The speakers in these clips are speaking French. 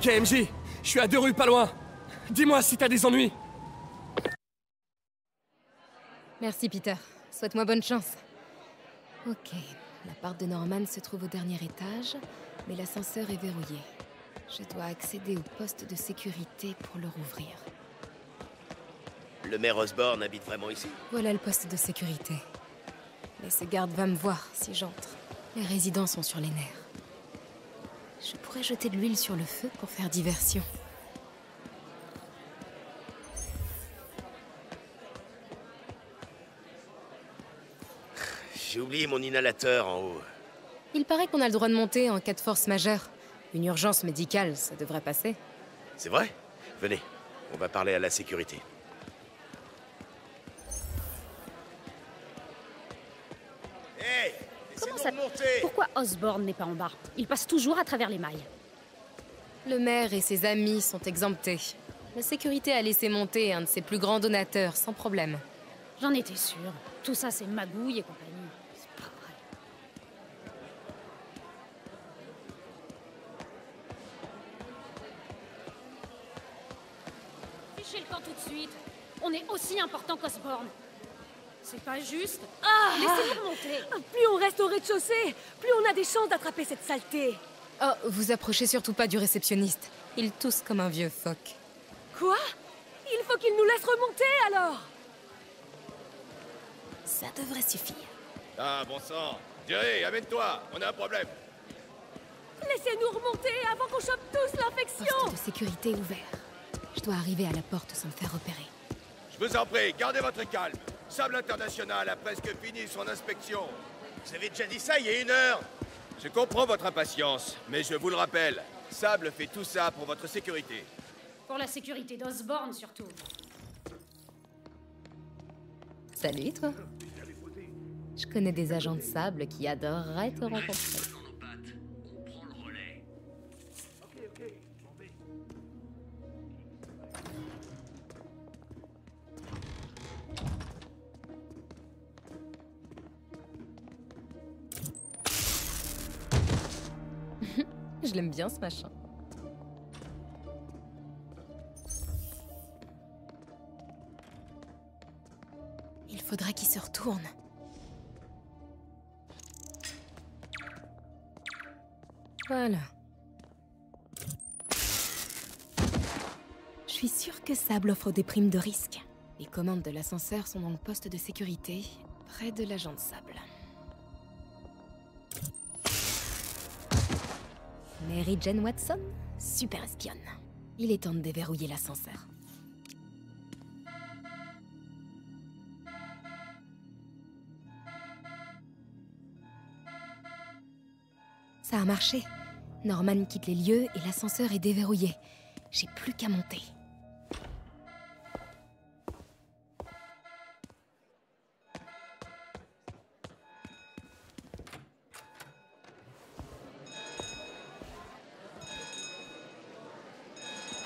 Ok, MJ, je suis à 2 rues pas loin. Dis-moi si t'as des ennuis. Merci, Peter. Souhaite-moi bonne chance. Ok, l'appart de Norman se trouve au dernier étage, mais l'ascenseur est verrouillé. Je dois accéder au poste de sécurité pour le rouvrir. Le maire Osborn habite vraiment ici? Voilà le poste de sécurité. Mais ce garde va me voir si j'entre. Les résidents sont sur les nerfs. Je pourrais jeter de l'huile sur le feu pour faire diversion. J'ai oublié mon inhalateur en haut. Il paraît qu'on a le droit de monter en cas de force majeure. Une urgence médicale, ça devrait passer. C'est vrai? Venez, on va parler à la sécurité. Hey! Comment Laissez-nous ça... remonter! Pourquoi Osborn n'est pas en bas? Il passe toujours à travers les mailles. Le maire et ses amis sont exemptés. La sécurité a laissé monter un de ses plus grands donateurs, sans problème. J'en étais sûre. Tout ça, c'est magouille et compagnie. C'est pas vrai. Fichez le camp tout de suite. On est aussi important qu'Osborn. C'est pas juste. Laissez-nous remonter. Plus on reste au rez-de-chaussée, plus on a des chances d'attraper cette saleté. Oh, vous approchez surtout pas du réceptionniste. Il tousse comme un vieux phoque. Quoi? Il faut qu'il nous laisse remonter, alors! Ça devrait suffire. Ah, bon sang! Jerry, amène-toi! On a un problème! Laissez-nous remonter avant qu'on chope tous l'infection! Poste de sécurité ouvert. Je dois arriver à la porte sans me faire repérer. Je vous en prie, gardez votre calme. Sable International a presque fini son inspection. Vous avez déjà dit ça il y a 1 heure. Je comprends votre impatience, mais je vous le rappelle, Sable fait tout ça pour votre sécurité. Pour la sécurité d'Osborn, surtout. Salut, toi. Je connais des agents de sable qui adoreraient te rencontrer. Je l'aime bien, ce machin. Il faudrait qu'il se retourne. Voilà. Je suis sûre que Sable offre des primes de risque. Les commandes de l'ascenseur sont dans le poste de sécurité, près de l'agent de Sable. Mary Jane Watson, super espionne. Il est temps de déverrouiller l'ascenseur. Ça a marché. Norman quitte les lieux et l'ascenseur est déverrouillé. J'ai plus qu'à monter.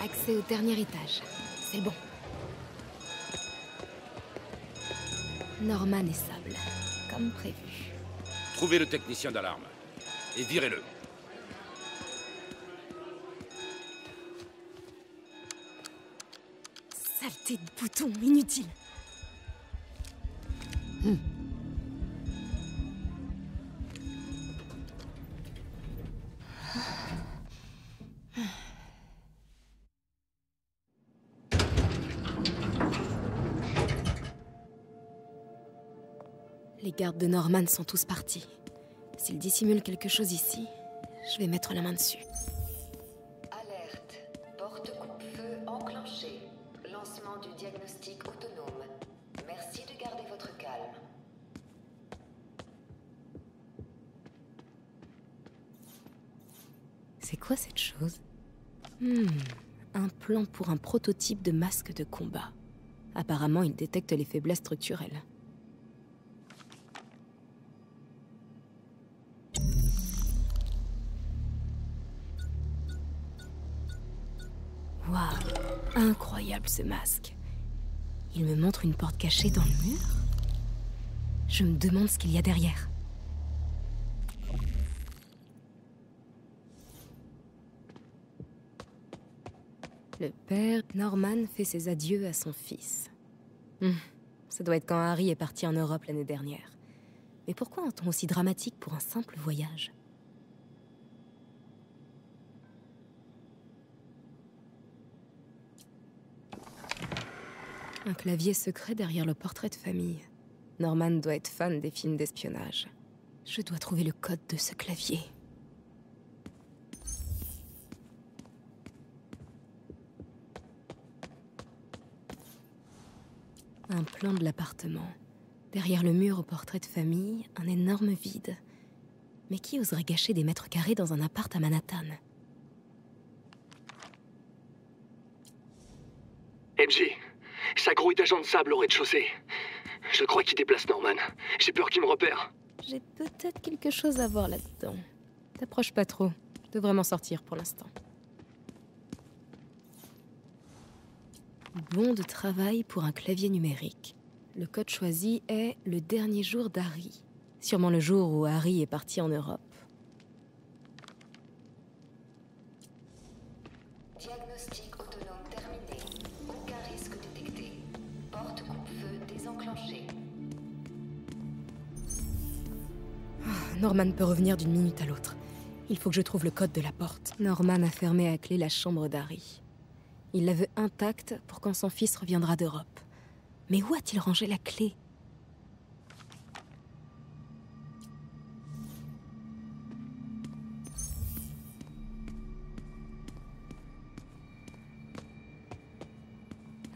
Accès au dernier étage. C'est bon. Norman et Sable, comme prévu. Trouvez le technicien d'alarme. Et virez-le. Saleté de bouton, inutile. Les gardes de Norman sont tous partis. S'ils dissimulent quelque chose ici, je vais mettre la main dessus. Alerte. Porte coupe-feu enclenchée. Lancement du diagnostic autonome. Merci de garder votre calme. C'est quoi cette chose? Un plan pour un prototype de masque de combat. Apparemment, il détecte les faiblesses structurelles. Waouh, incroyable ce masque. Il me montre une porte cachée dans le mur. Je me demande ce qu'il y a derrière. Le père, Norman, fait ses adieux à son fils. Ça doit être quand Harry est parti en Europe l'année dernière. Mais pourquoi un ton aussi dramatique pour un simple voyage? Un clavier secret derrière le portrait de famille. Norman doit être fan des films d'espionnage. Je dois trouver le code de ce clavier. Un plan de l'appartement. Derrière le mur au portrait de famille, un énorme vide. Mais qui oserait gâcher des mètres carrés dans un appart à Manhattan? MJ, ça grouille d'agents de sable au rez-de-chaussée. Je crois qu'il déplace Norman. J'ai peur qu'il me repère. J'ai peut-être quelque chose à voir là-dedans. T'approches pas trop. Je devrais m'en sortir pour l'instant. Bon de travail pour un clavier numérique. Le code choisi est le dernier jour d'Harry. Sûrement le jour où Harry est parti en Europe. Diagnostic autonome terminé. Aucun risque détecté. Porte coupe-feu désenclenchée. Norman peut revenir d'une minute à l'autre. Il faut que je trouve le code de la porte. Norman a fermé à clé la chambre d'Harry. Il la veut intacte pour quand son fils reviendra d'Europe. Mais où a-t-il rangé la clé?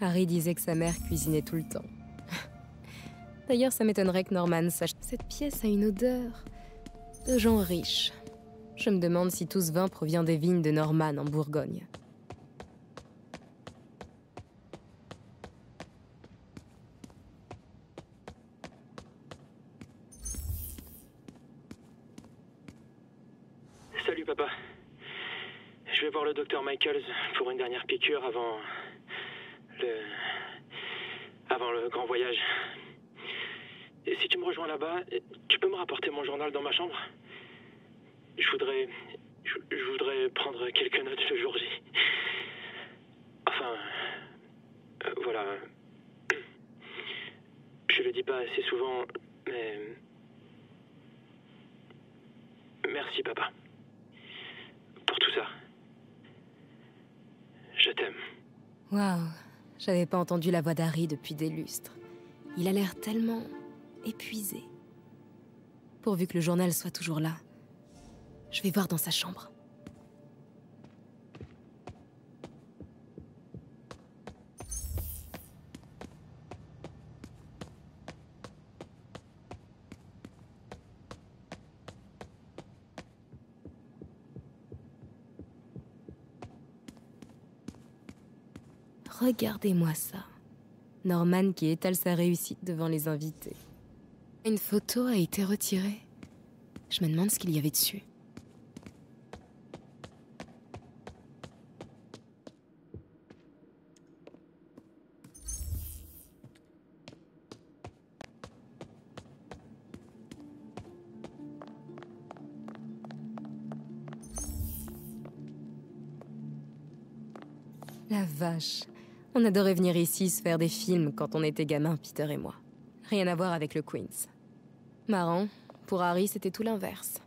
Harry disait que sa mère cuisinait tout le temps. D'ailleurs, ça m'étonnerait que Norman sache. Cette pièce a une odeur de gens riches. Je me demande si tout ce vin provient des vignes de Norman en Bourgogne. Salut papa. Je vais voir le docteur Michaels pour une dernière piqûre avant le grand voyage. Et si tu me rejoins là-bas, tu peux me rapporter mon journal dans ma chambre? Je voudrais prendre quelques notes le jour J. Enfin, voilà. Je le dis pas assez souvent, mais... Merci papa. Pour tout ça. Je t'aime. Waouh, j'avais pas entendu la voix d'Harry depuis des lustres. Il a l'air tellement épuisé. Pourvu que le journal soit toujours là. Je vais voir dans sa chambre. Regardez-moi ça. Norman qui étale sa réussite devant les invités. Une photo a été retirée. Je me demande ce qu'il y avait dessus. La vache. On adorait venir ici se faire des films quand on était gamin, Peter et moi. Rien à voir avec le Queens. Marrant, pour Harry, c'était tout l'inverse.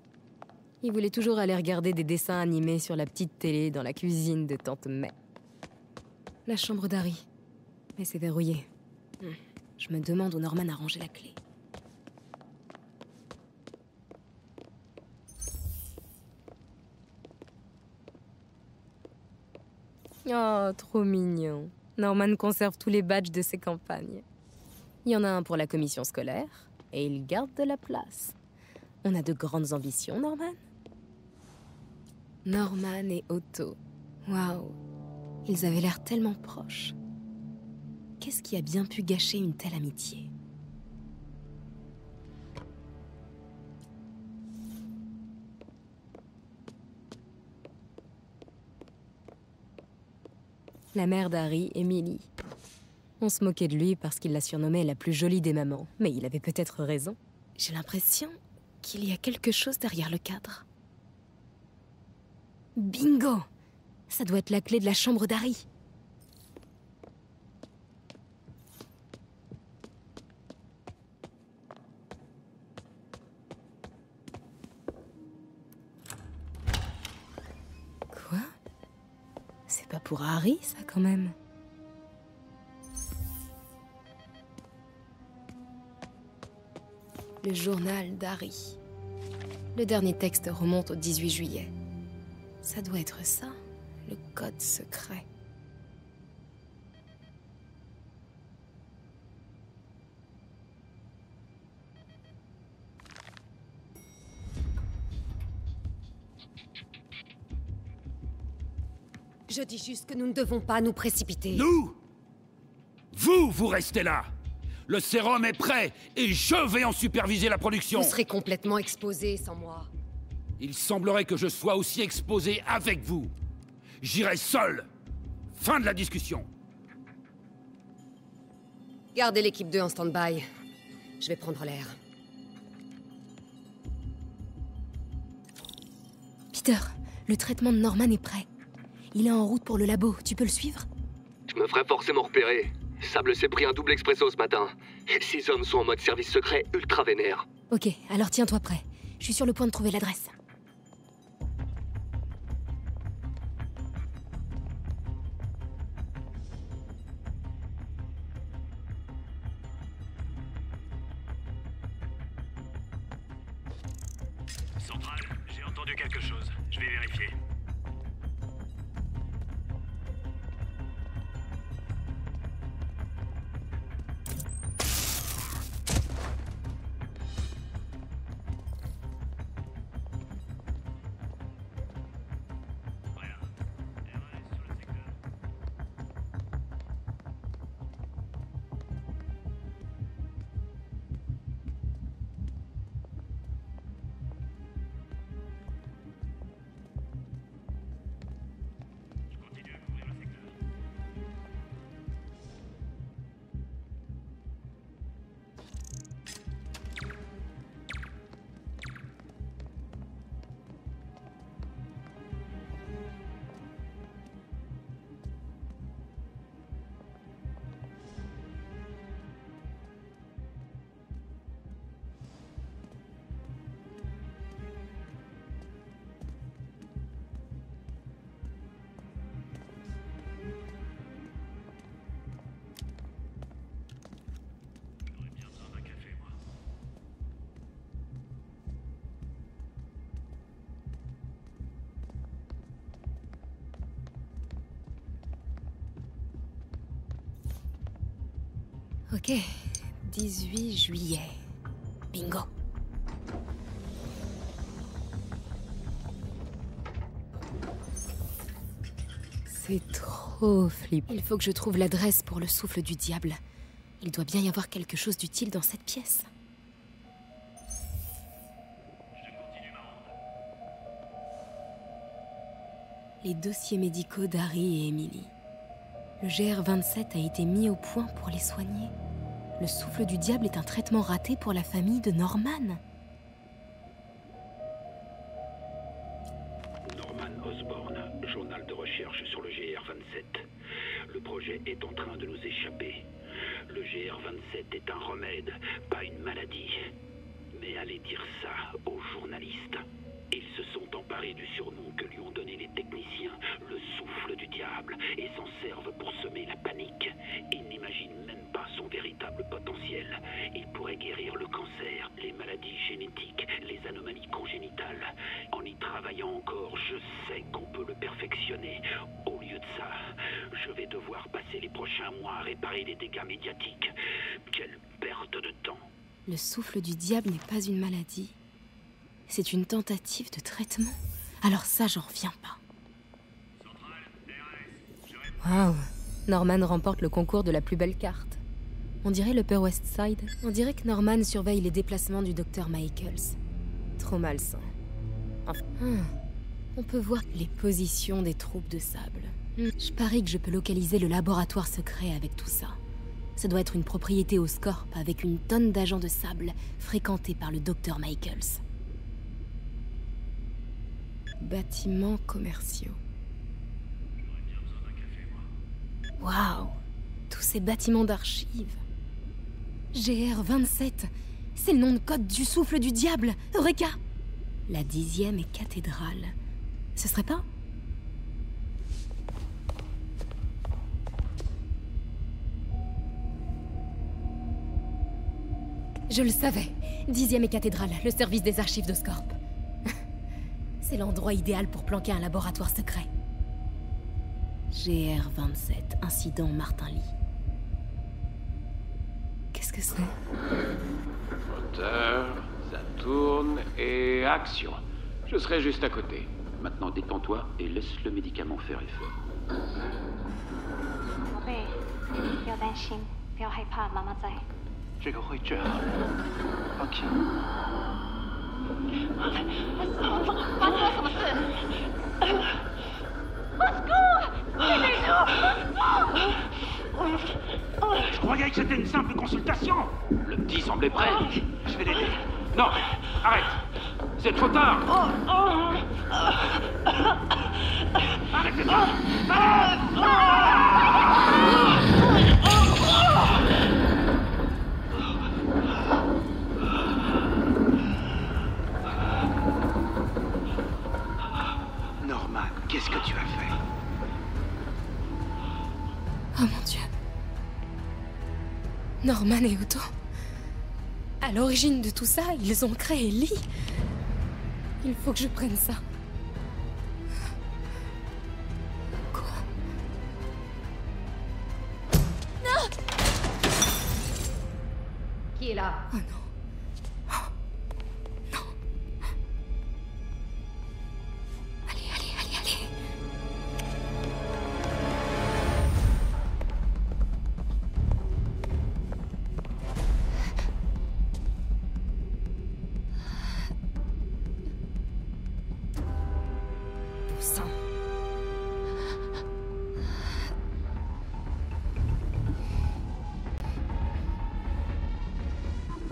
Il voulait toujours aller regarder des dessins animés sur la petite télé dans la cuisine de Tante May. La chambre d'Harry. Mais c'est verrouillé. Je me demande où Norman a rangé la clé. Oh, trop mignon. Norman conserve tous les badges de ses campagnes. Il y en a un pour la commission scolaire, et il garde de la place. On a de grandes ambitions, Norman. Norman et Otto. Waouh. Ils avaient l'air tellement proches. Qu'est-ce qui a bien pu gâcher une telle amitié? La mère d'Harry, Emily. On se moquait de lui parce qu'il la surnommait la plus jolie des mamans, mais il avait peut-être raison. J'ai l'impression qu'il y a quelque chose derrière le cadre. Bingo! Ça doit être la clé de la chambre d'Harry. pour Harry, ça, quand même. Le journal d'Harry. Le dernier texte remonte au 18 juillet. Ça doit être ça, le code secret. Je dis juste que nous ne devons pas nous précipiter. Nous? Vous restez là. Le sérum est prêt et je vais en superviser la production. Vous serez complètement exposé sans moi. Il semblerait que je sois aussi exposé avec vous. J'irai seul. Fin de la discussion. Gardez l'équipe 2 en stand-by. Je vais prendre l'air. Peter, le traitement de Norman est prêt. Il est en route pour le labo, tu peux le suivre? Je me ferai forcément repérer. Sable s'est pris un double expresso ce matin. 6 hommes sont en mode service secret ultra vénère. Ok, alors tiens-toi prêt. Je suis sur le point de trouver l'adresse. Centrale, j'ai entendu quelque chose. Je vais vérifier. Ok, 18 juillet. Bingo. C'est trop flippant. Il faut que je trouve l'adresse pour le souffle du diable. Il doit bien y avoir quelque chose d'utile dans cette pièce. Les dossiers médicaux d'Harry et Emily. Le GR27 a été mis au point pour les soigner. Le souffle du diable est un traitement raté pour la famille de Norman. Norman Osborn, journal de recherche sur le GR27. Le projet est en train de nous échapper. Le GR27 est un remède, pas une maladie. Mais allez dire ça aux journalistes. Ils se sont emparés du surnom que lui ont donné les techniciens, le souffle du diable, et s'en servent pour semer la panique. Ils n'imaginent même pas son véritable potentiel. Il pourrait guérir le cancer, les maladies génétiques, les anomalies congénitales. En y travaillant encore, je sais qu'on peut le perfectionner. Au lieu de ça, je vais devoir passer les prochains mois à réparer les dégâts médiatiques. Quelle perte de temps! Le souffle du diable n'est pas une maladie. C'est une tentative de traitement. Alors ça, j'en reviens pas. Waouh, Norman remporte le concours de la plus belle carte. On dirait l'Upper West Side. On dirait que Norman surveille les déplacements du Dr. Michaels. Trop malsain. Enfin, on peut voir les positions des troupes de sable. Je parie que je peux localiser le laboratoire secret avec tout ça. Ça doit être une propriété Oscorp avec une tonne d'agents de sable fréquentés par le Dr. Michaels. Bâtiments commerciaux. Waouh! Tous ces bâtiments d'archives. GR27, c'est le nom de code du souffle du diable. Eureka! La 10e est cathédrale. Ce serait pas? Je le savais. 10e et cathédrale, le service des archives d'Oscorp. C'est l'endroit idéal pour planquer un laboratoire secret. GR27, incident Martin Lee. Qu'est-ce que c'est? Moteur, ça tourne et action. Je serai juste à côté. Maintenant détends-toi et laisse le médicament faire effet. 宝贝，不要担心，不要害怕，妈妈在。这个会治好的，放心。发生了什么事？马斯库，Je croyais que c'était une simple consultation. Le petit semblait prêt. Je vais l'aider. Non, arrête. C'est trop tard. Arrêtez ça. Norman, qu'est-ce que tu as fait? Oh mon Dieu. Norman et Otto. À l'origine de tout ça, ils ont créé Lee. Il faut que je prenne ça. Quoi? Non! Qui est là? Oh non.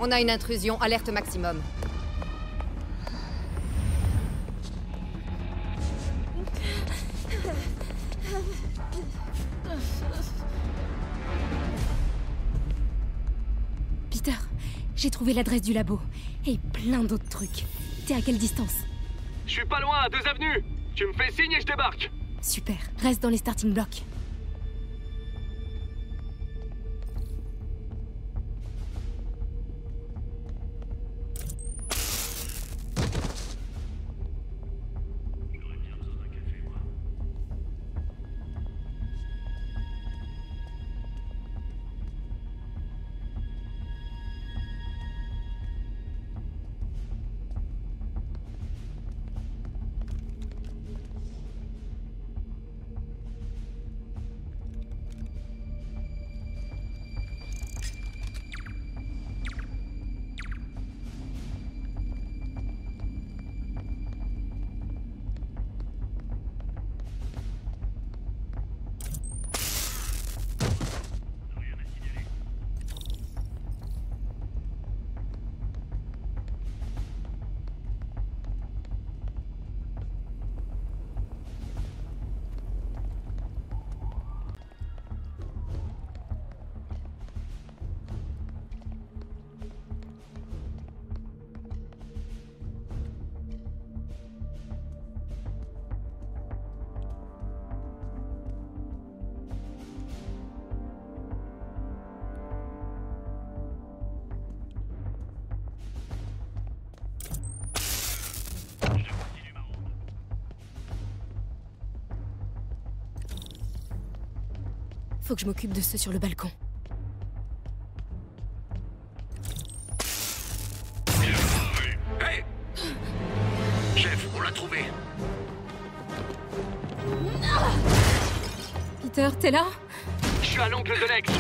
On a une intrusion, alerte maximum. Peter, j'ai trouvé l'adresse du labo. Et plein d'autres trucs. T'es à quelle distance? Je suis pas loin, à 2 avenues. Tu me fais signe et je débarque. Super, reste dans les starting blocks. Faut que je m'occupe de ceux sur le balcon. Hey! Chef, on l'a trouvé. Peter, t'es là? Je suis à l'angle de l'ex.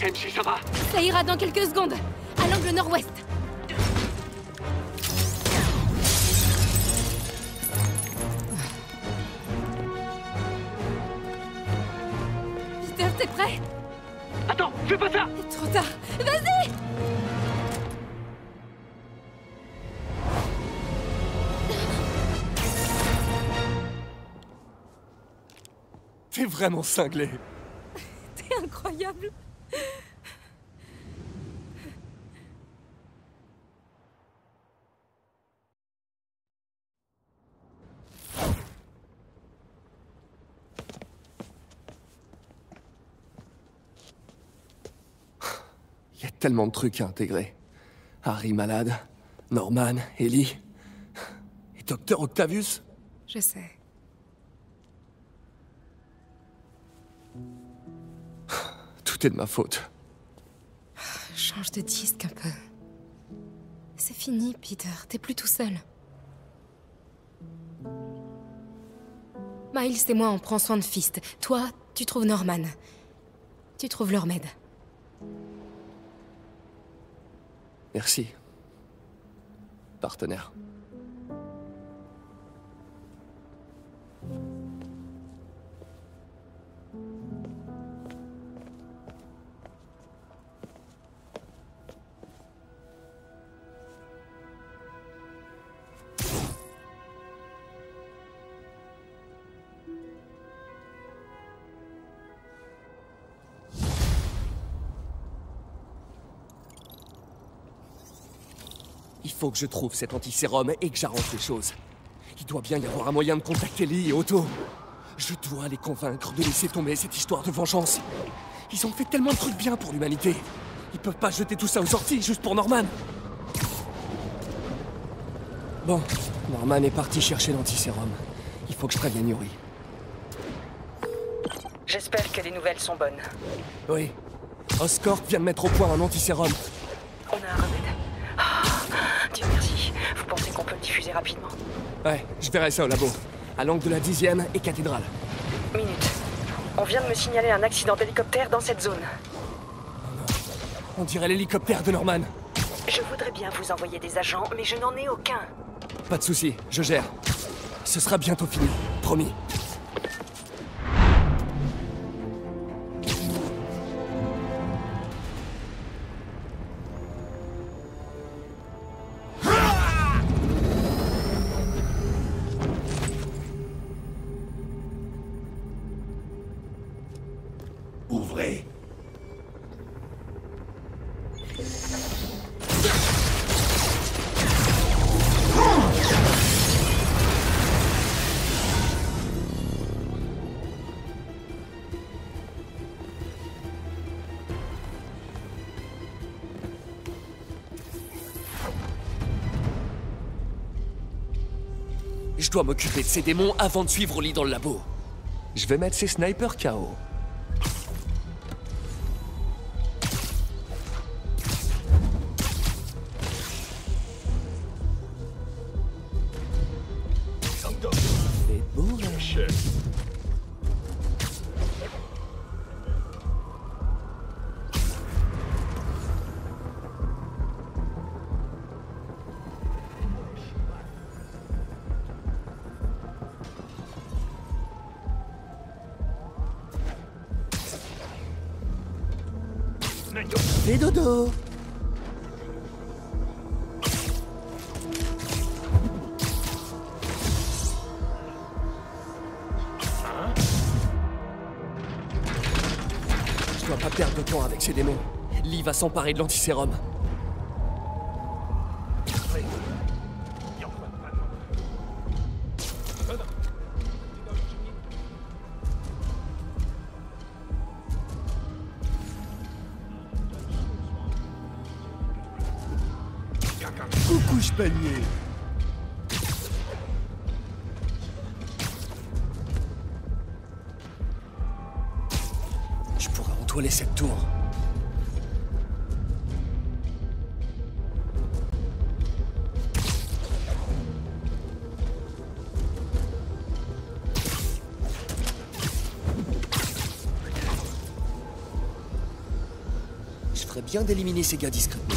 MC, ça va? Ça ira dans quelques secondes. À l'angle nord-ouest. Peter, t'es prêt? Attends, fais pas ça! Trop tard. Vas-y! T'es vraiment cinglé. T'es incroyable. Il y a tellement de trucs à intégrer. Harry malade, Norman, Ellie... et Docteur Octavius? Je sais. Tout est de ma faute. Change de disque un peu. C'est fini, Peter. T'es plus tout seul. Miles et moi, on prend soin de Fist. Toi, tu trouves Norman. Tu trouves leur remède. Merci. Partenaire. Il faut que je trouve cet antisérum et que j'arrange les choses. Il doit bien y avoir un moyen de contacter Lee et Otto. Je dois les convaincre de laisser tomber cette histoire de vengeance. Ils ont fait tellement de trucs bien pour l'humanité. Ils peuvent pas jeter tout ça aux orties juste pour Norman. Bon, Norman est parti chercher l'antisérum. Il faut que je prévienne Yuri. J'espère que les nouvelles sont bonnes. Oui. Oscorp vient de mettre au point un antisérum. On a un remède. Dieu merci. Vous pensez qu'on peut le diffuser rapidement? Ouais, je verrai ça au labo. À l'angle de la 10e et cathédrale. Minute. On vient de me signaler un accident d'hélicoptère dans cette zone. Oh non. On dirait l'hélicoptère de Norman. Je voudrais bien vous envoyer des agents, mais je n'en ai aucun. Pas de souci, je gère. Ce sera bientôt fini, promis. Ouvrez. Je dois m'occuper de ces démons avant de suivre Lee dans le labo. Je vais mettre ces snipers KO. C'est beau, là. Fais dodo. Je dois pas perdre de temps avec ces démons. Lee va s'emparer de l'antisérum. Coucou, panier. Je pourrais entoiler cette tour. Je ferais bien d'éliminer ces gars discrètement.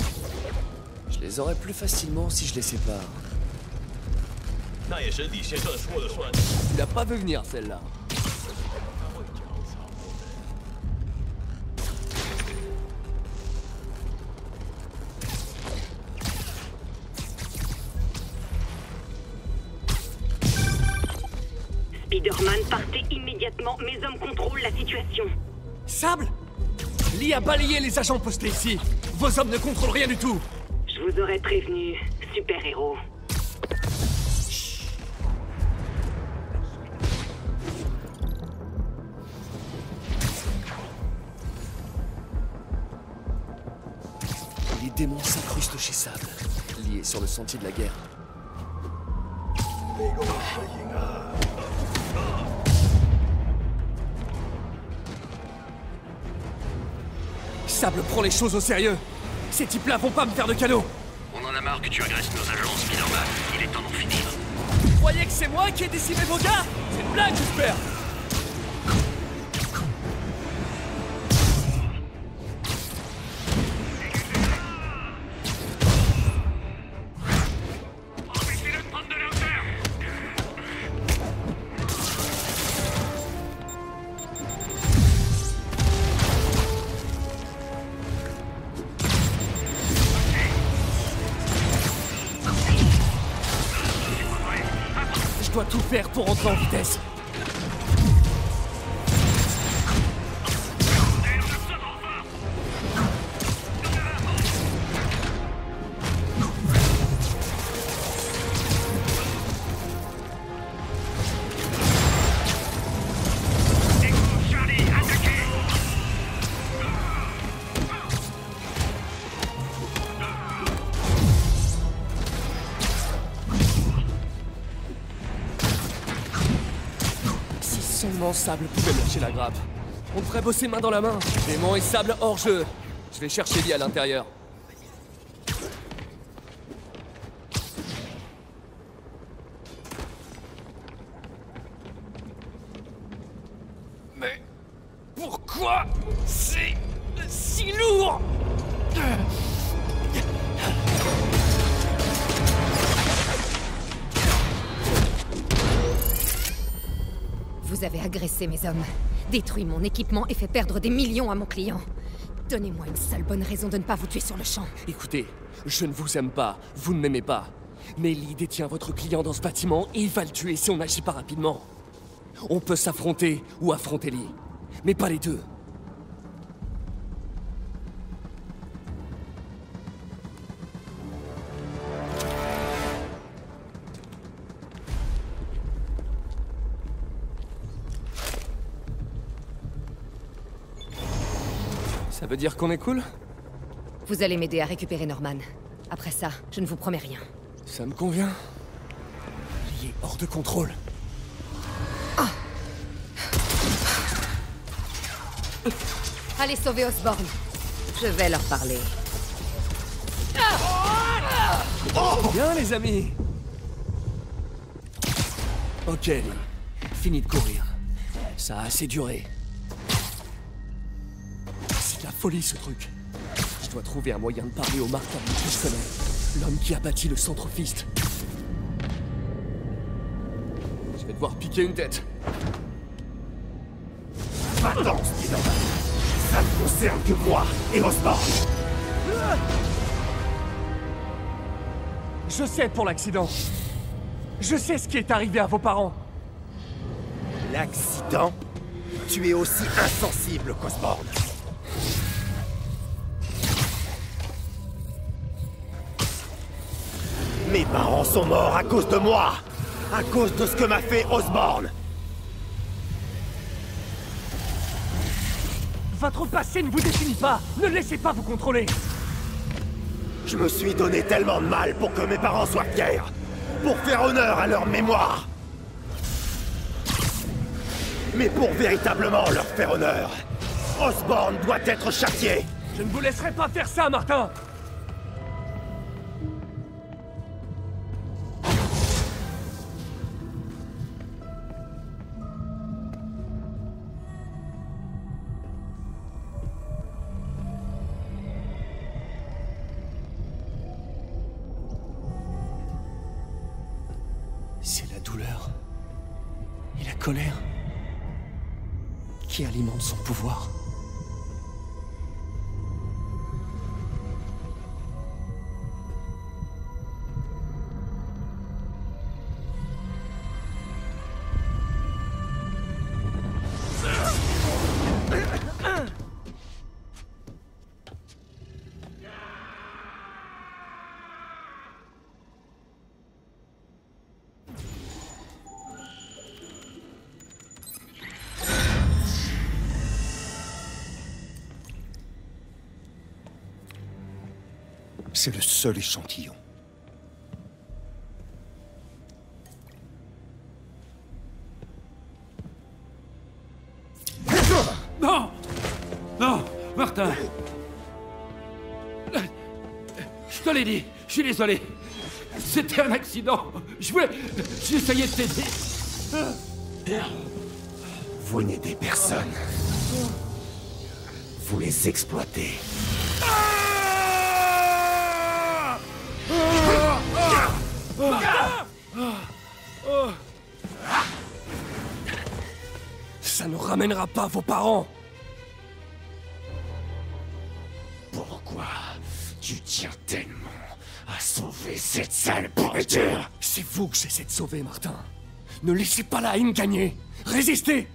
Je les aurais plus facilement si je les sépare. Tu l'as pas vu venir, celle-là. Spider-Man, partez immédiatement. Mes hommes contrôlent la situation. Sable! Lee a balayé les agents postés ici. Vos hommes ne contrôlent rien du tout. Je vous aurais prévenu, super-héros. Les démons s'incrustent chez Sable, liés sur le sentier de la guerre. Sable prend les choses au sérieux. Ces types-là vont pas me faire de cadeaux. On en a marre que tu agresses nos agents, Spider-Man. Il est temps d'en finir. Vous croyez que c'est moi qui ai décimé vos gars? C'est une blague, j'espère. Je dois tout faire pour rentrer en vitesse. Seulement Sable pouvait lâcher la grappe. On devrait bosser main dans la main. Démon et Sable hors jeu. Je vais chercher Lee à l'intérieur. Mais pourquoi c'est si lourd? Vous avez agressé mes hommes, détruit mon équipement et fait perdre des millions à mon client. Donnez-moi une seule bonne raison de ne pas vous tuer sur le champ. Écoutez, je ne vous aime pas, vous ne m'aimez pas. Mais Lee détient votre client dans ce bâtiment et il va le tuer si on n'agit pas rapidement. On peut s'affronter ou affronter Lee, mais pas les deux. Ça veut dire qu'on est cool? Vous allez m'aider à récupérer Norman. Après ça, je ne vous promets rien. Ça me convient. Il est hors de contrôle. Ah. Allez sauver Osborn. Je vais leur parler. Bien les amis. Ok, Lee. Fini de courir. Ça a assez duré. C'est de la folie ce truc. Je dois trouver un moyen de parler au marqueur que je connais. L'homme qui a bâti le centre Fist. Je vais devoir piquer une tête. Va-t'en, Spider-Man. Ça ne concerne que moi et Osborn. Je sais pour l'accident. Je sais ce qui est arrivé à vos parents. L'accident? Tu es aussi insensible qu'Osborn. Mes parents sont morts à cause de moi! À cause de ce que m'a fait Osborn! Votre passé ne vous définit pas! Ne laissez pas vous contrôler! Je me suis donné tellement de mal pour que mes parents soient fiers! Pour faire honneur à leur mémoire! Mais pour véritablement leur faire honneur, Osborn doit être châtié! Je ne vous laisserai pas faire ça, Martin! C'est la douleur et la colère qui alimentent son pouvoir. C'est le seul échantillon. Non! Non! Martin! Je te l'ai dit, je suis désolé. C'était un accident. J'essayais de t'aider. Vous n'aidez personne. Vous les exploitez. Ça ne ramènera pas vos parents. Pourquoi tu tiens tellement à sauver cette sale pourriture? C'est vous que j'essaie de sauver, Martin. Ne laissez pas la haine gagner. Résistez!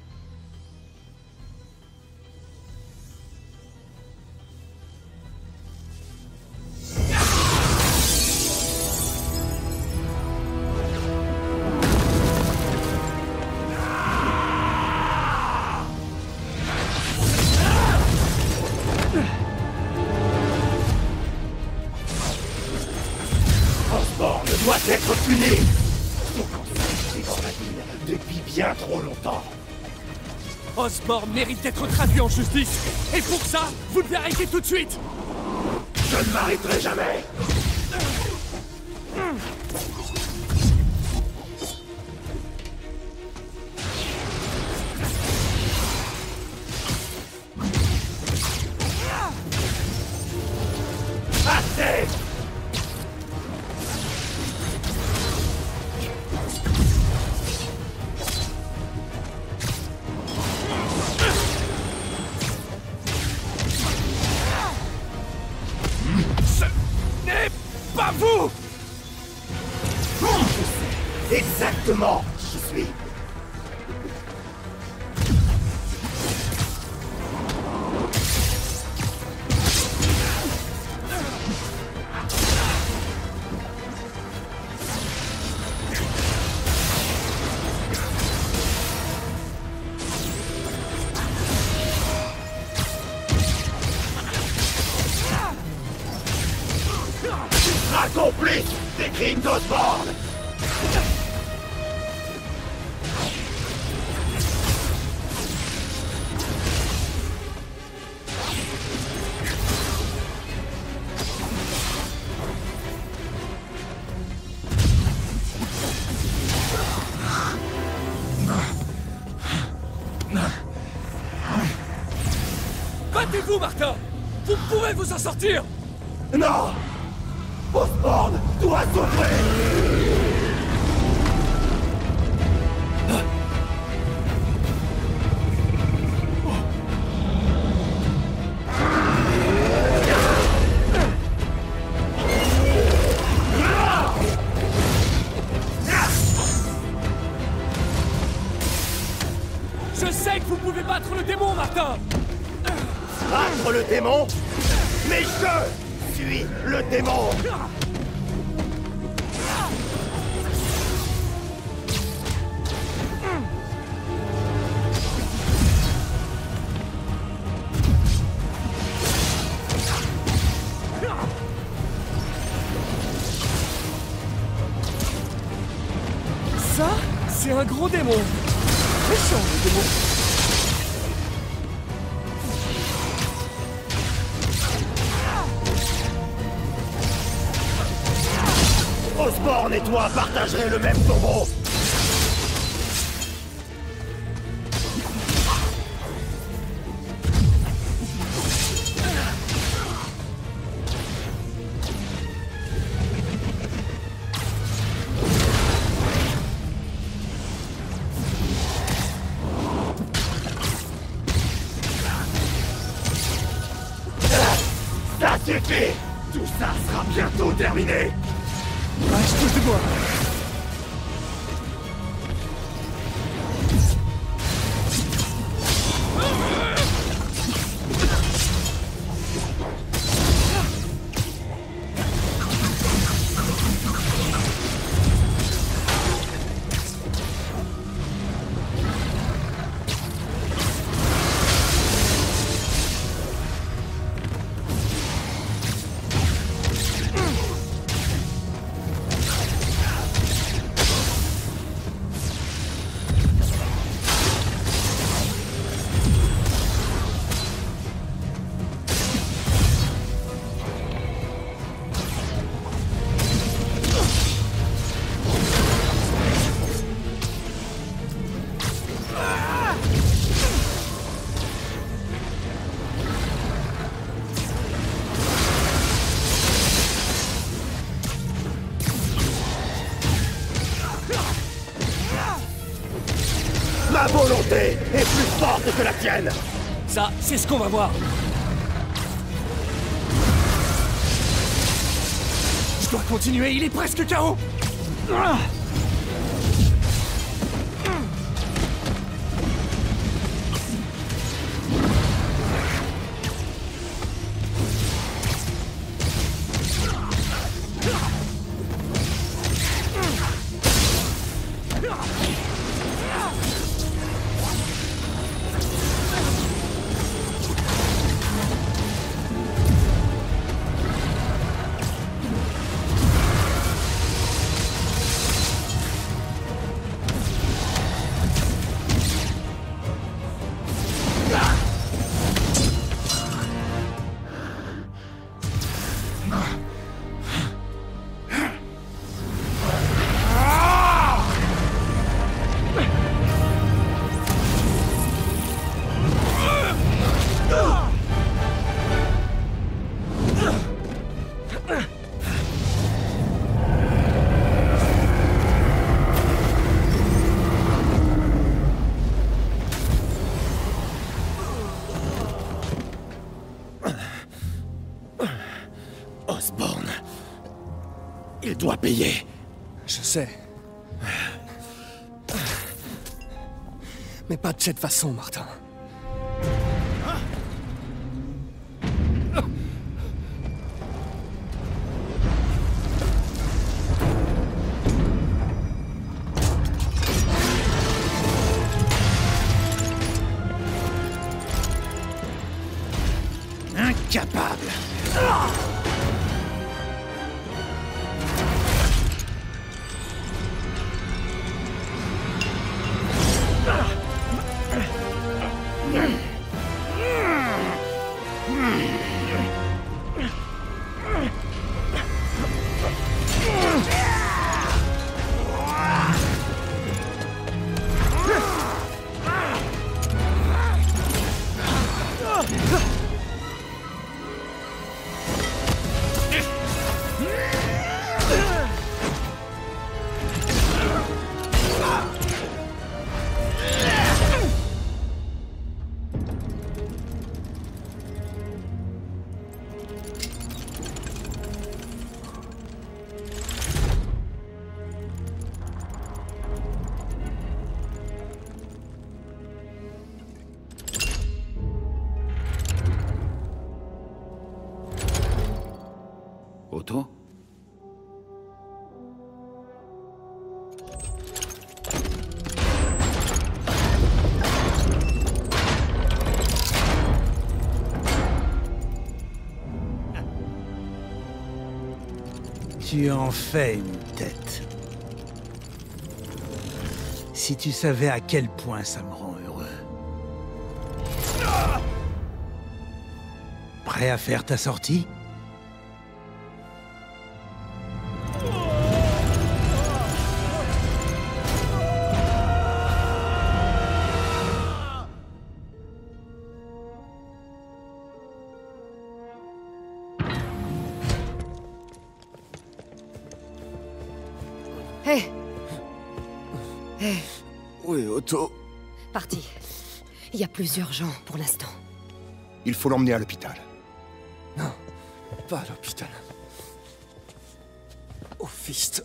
Osborn doit être puni. Son cancer est dans la ville depuis bien trop longtemps. Osborn mérite d'être traduit en justice. Et pour ça, vous devez arrêter tout de suite. Je ne m'arrêterai jamais. Assez! Ce n'est pas vous! Je sais exactement qui je suis. Complice des crimes d'Osborn! Battez-vous, Martin! Vous pourrez vous en sortir! Non! Osborn doit souffrir! Je sais que vous pouvez battre le démon, Martin! Battre le démon? Mais je suis le démon! Ça, c'est un gros démon. Méchant, le démon. Osborn et toi partagerez le même tombeau! Ça suffit! Tout ça sera bientôt terminé! Lâche-toi de moi! que la tienne. Ça, c'est ce qu'on va voir. Je dois continuer, il est presque KO. Osborn. Il doit payer. Je sais. Mais pas de cette façon, Martin. Incapable. Otto? Tu en fais une tête. Si tu savais à quel point ça me rend heureux. Prêt à faire ta sortie? Hé! Hé! Oui, Otto. Parti. Il y a plus urgent pour l'instant. Il faut l'emmener à l'hôpital. Non, pas à l'hôpital. Au Fist.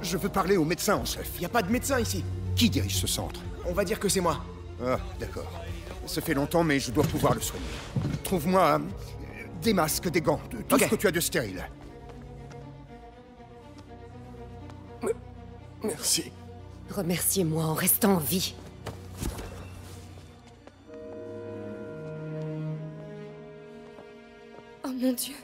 Je veux parler au médecin en chef. Y a pas de médecin ici. Qui dirige ce centre? On va dire que c'est moi. Ah, d'accord. Ça fait longtemps, mais je dois pouvoir le soigner. Trouve-moi des masques, des gants, tout ce que tu as de stérile. Merci. Remerciez-moi en restant en vie. Oh mon Dieu.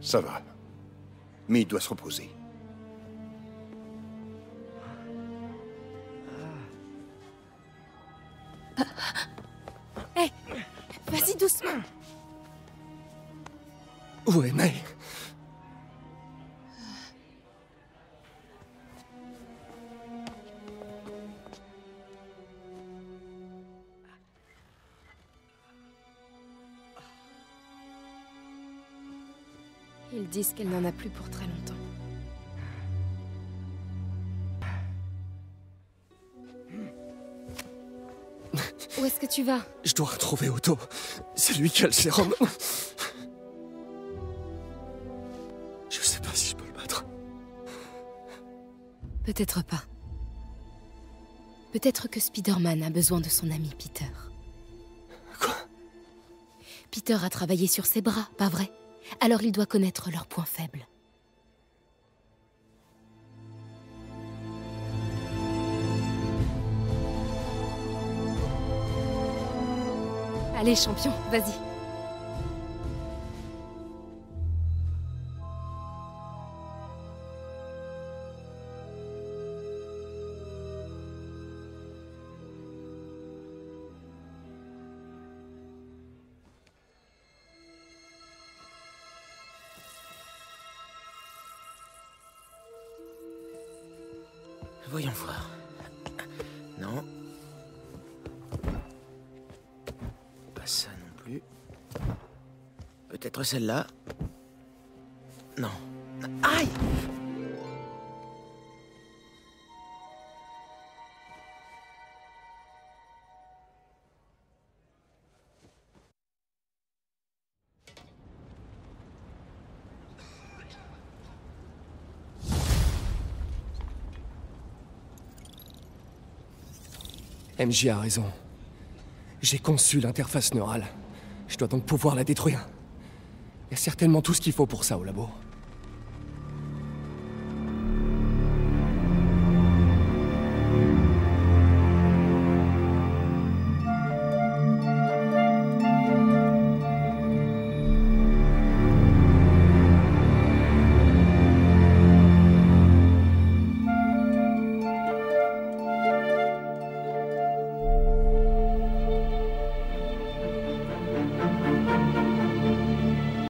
Ça va. Mais il doit se reposer. Hé, vas-y doucement. Où est May? Ils disent qu'elle n'en a plus pour très longtemps. Où est-ce que tu vas? Je dois retrouver Otto. C'est lui qui a le sérum. Je sais pas si je peux le battre. Peut-être pas. Peut-être que Spider-Man a besoin de son ami Peter. Quoi? Peter a travaillé sur ses bras, pas vrai? Alors il doit connaître leurs points faibles. Allez, champion, vas-y. Voyons voir. Non. Pas ça non plus. Peut-être celle-là. Non. Aïe! MJ a raison. J'ai conçu l'interface neurale. Je dois donc pouvoir la détruire. Il y a certainement tout ce qu'il faut pour ça au labo.